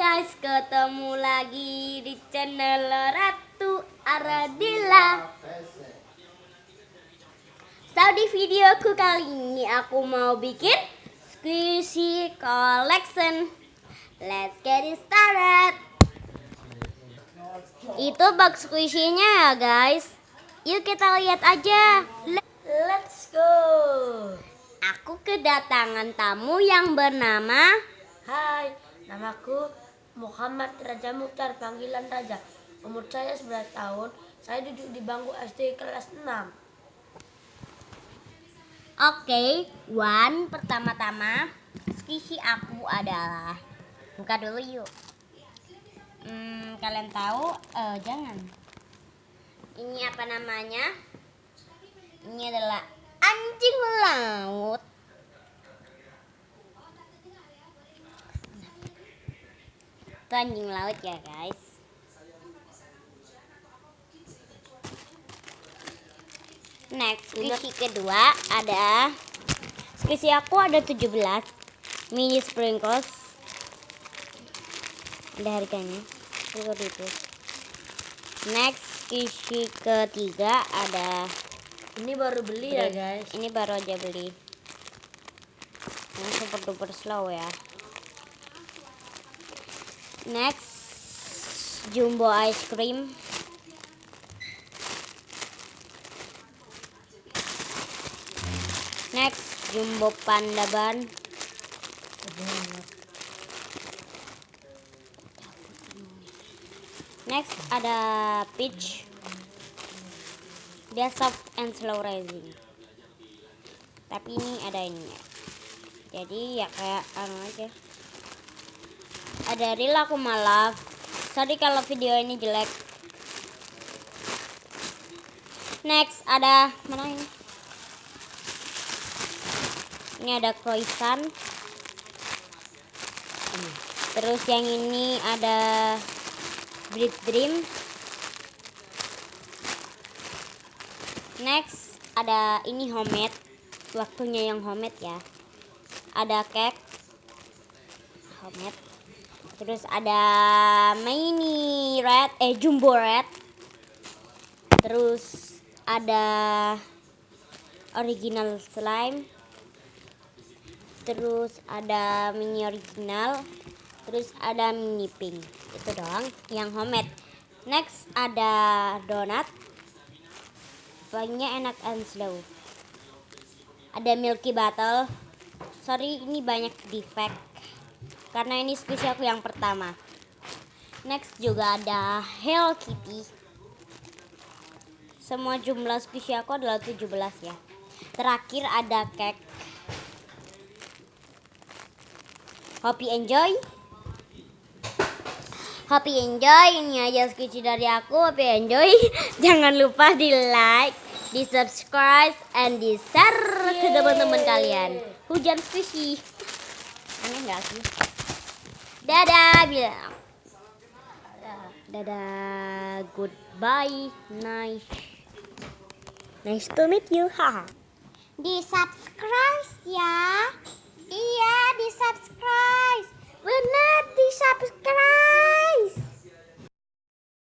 guys, ketemu lagi di channel Ratu Aradila. So di videoku kali ini aku mau bikin squishy collection. Let's get it started. Itu box squishy-nya ya guys. Yuk kita lihat aja. Let's go. Aku kedatangan tamu yang bernama Hai, namaku Muhammad Raja Mukhtar, panggilan Raja. Umur saya 11 tahun. Saya duduk di bangku SD kelas 6. Oke, pertama-tama squishy aku adalah buka dulu yuk. Kalian tahu? Jangan. Ini apa namanya? Ini adalah anjing laut. Itu anjing laut ya guys. Next, squishy kedua ada squishy aku ada 17 mini sprinkles. Ada harganya. Itu. Next, squishy ketiga ada Ini baru beli ya guys. ini baru aja beli. Yang super duper slow ya. Next, jumbo ice cream. Next, jumbo panda ban. Next ada peach. Dia soft and slow rising. Tapi ini ada ininya. Jadi ya kayak aja. Ada real aku malah. Sorry kalau video ini jelek. Next ada mana ini? Ini ada croissant. Terus yang ini ada Bread Dream. Next ada ini homemade. Waktunya yang homemade ya. Ada cake homemade. Terus ada mini red, jumbo red. Terus ada original slime. Terus ada mini original. Terus ada mini pink. Itu doang yang homemade. Next ada donat. Pokoknya enak and slow. Ada milky bottle. Sorry ini banyak defect karena ini squishy aku yang pertama. Next juga ada Hello Kitty. Semua jumlah squishy aku adalah 17 ya. Terakhir ada cake. Hope enjoy. Ini aja squishy dari aku. Hope enjoy. Jangan lupa di like, di subscribe, and di share ke teman-teman kalian. Hujan squishy. Aneh nggak sih? Dadah bilang. Dadah. Goodbye. Nice to meet you. Haha. Di subscribe ya. Iya, di subscribe. Benar, di subscribe.